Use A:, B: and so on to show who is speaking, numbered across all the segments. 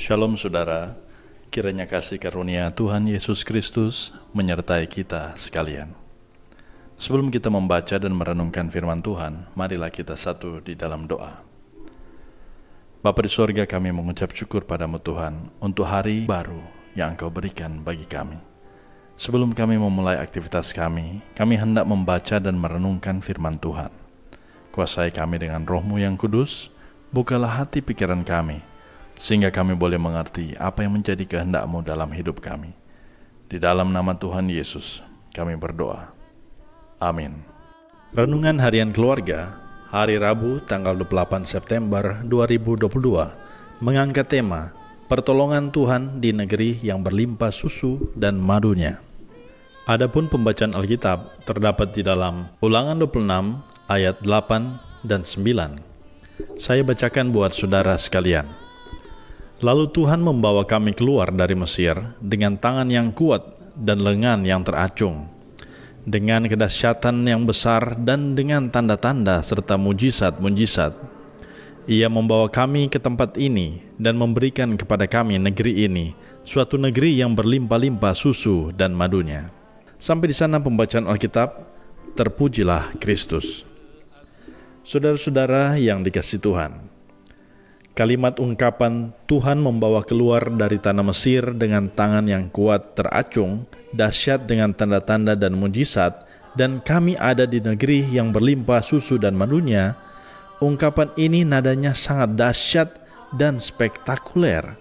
A: Shalom saudara, kiranya kasih karunia Tuhan Yesus Kristus menyertai kita sekalian. Sebelum kita membaca dan merenungkan firman Tuhan, marilah kita satu di dalam doa. Bapa di sorga, kami mengucap syukur padamu Tuhan untuk hari baru yang Engkau berikan bagi kami. Sebelum kami memulai aktivitas kami hendak membaca dan merenungkan firman Tuhan. Kuasai kami dengan Roh-Mu yang kudus, bukalah hati pikiran kami, sehingga kami boleh mengerti apa yang menjadi kehendak-Mu dalam hidup kami. Di dalam nama Tuhan Yesus, kami berdoa. Amin. Renungan Harian Keluarga, hari Rabu tanggal 28 September 2022, mengangkat tema, Pertolongan Tuhan di negeri yang berlimpah susu dan madunya. Adapun pembacaan Alkitab terdapat di dalam Ulangan 26 ayat 8 dan 9. Saya bacakan buat saudara sekalian. Lalu Tuhan membawa kami keluar dari Mesir dengan tangan yang kuat dan lengan yang teracung, dengan kedahsyatan yang besar dan dengan tanda-tanda serta mujizat-mujizat. Ia membawa kami ke tempat ini dan memberikan kepada kami negeri ini, suatu negeri yang berlimpah-limpah susu dan madunya. Sampai di sana pembacaan Alkitab. Terpujilah Kristus. Saudara-saudara yang dikasihi Tuhan, kalimat ungkapan Tuhan membawa keluar dari tanah Mesir dengan tangan yang kuat teracung, dahsyat dengan tanda-tanda dan mujizat, dan kami ada di negeri yang berlimpah susu dan madunya. Ungkapan ini nadanya sangat dahsyat dan spektakuler,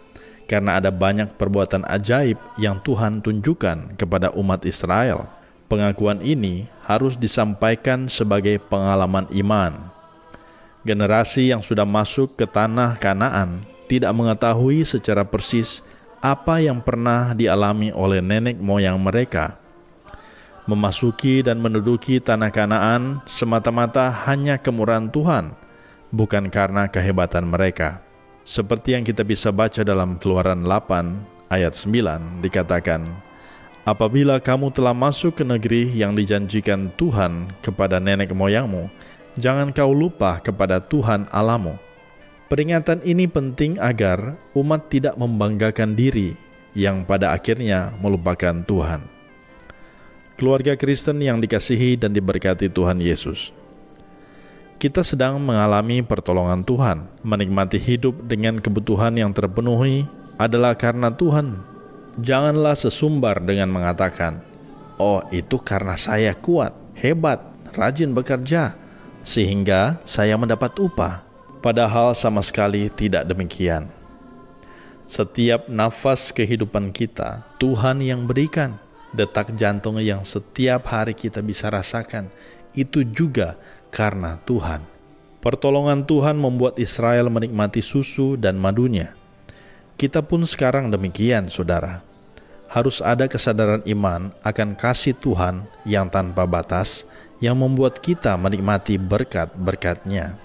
A: karena ada banyak perbuatan ajaib yang Tuhan tunjukkan kepada umat Israel. Pengakuan ini harus disampaikan sebagai pengalaman iman. Generasi yang sudah masuk ke tanah Kanaan tidak mengetahui secara persis apa yang pernah dialami oleh nenek moyang mereka. Memasuki dan menduduki tanah Kanaan semata-mata hanya kemurahan Tuhan, bukan karena kehebatan mereka. Seperti yang kita bisa baca dalam Keluaran 8 ayat 9 dikatakan, apabila kamu telah masuk ke negeri yang dijanjikan Tuhan kepada nenek moyangmu, jangan kau lupa kepada Tuhan Allahmu. Peringatan ini penting agar umat tidak membanggakan diri yang pada akhirnya melupakan Tuhan. Keluarga Kristen yang dikasihi dan diberkati Tuhan Yesus, kita sedang mengalami pertolongan Tuhan. Menikmati hidup dengan kebutuhan yang terpenuhi adalah karena Tuhan. Janganlah sesumbar dengan mengatakan, oh itu karena saya kuat, hebat, rajin bekerja, sehingga saya mendapat upah. Padahal sama sekali tidak demikian. Setiap nafas kehidupan kita, Tuhan yang berikan. Detak jantung yang setiap hari kita bisa rasakan, itu juga karena Tuhan. Pertolongan Tuhan membuat Israel menikmati susu dan madunya. Kita pun sekarang demikian, saudara. Harus ada kesadaran iman akan kasih Tuhan yang tanpa batas, yang membuat kita menikmati berkat-berkat-Nya.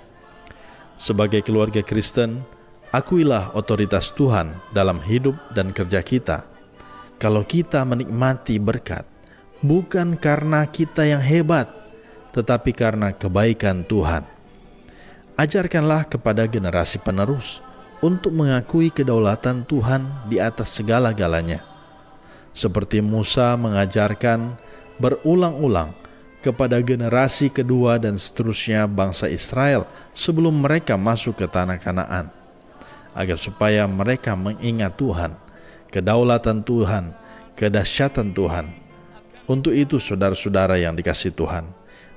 A: Sebagai keluarga Kristen, akuilah otoritas Tuhan dalam hidup dan kerja kita. Kalau kita menikmati berkat, bukan karena kita yang hebat, tetapi karena kebaikan Tuhan. Ajarkanlah kepada generasi penerus untuk mengakui kedaulatan Tuhan di atas segala-galanya. Seperti Musa mengajarkan berulang-ulang kepada generasi kedua dan seterusnya bangsa Israel sebelum mereka masuk ke tanah Kanaan, agar supaya mereka mengingat Tuhan, kedaulatan Tuhan, kedahsyatan Tuhan. Untuk itu saudara-saudara yang dikasihi Tuhan,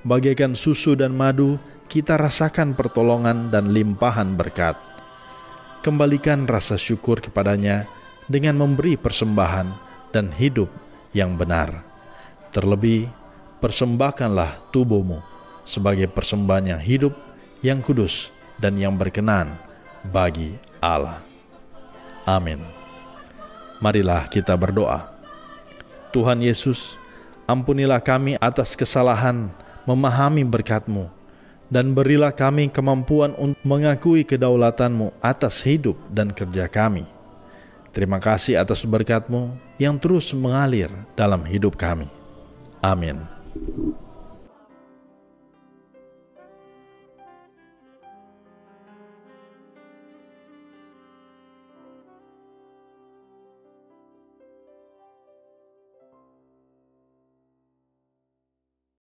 A: bagaikan susu dan madu, kita rasakan pertolongan dan limpahan berkat. Kembalikan rasa syukur kepadanya dengan memberi persembahan dan hidup yang benar. Terlebih, persembahkanlah tubuhmu sebagai persembahan yang hidup, yang kudus, dan yang berkenan bagi Allah. Amin. Marilah kita berdoa. Tuhan Yesus, ampunilah kami atas kesalahan memahami berkat-Mu, dan berilah kami kemampuan untuk mengakui kedaulatan-Mu atas hidup dan kerja kami. Terima kasih atas berkat-Mu yang terus mengalir dalam hidup kami. Amin.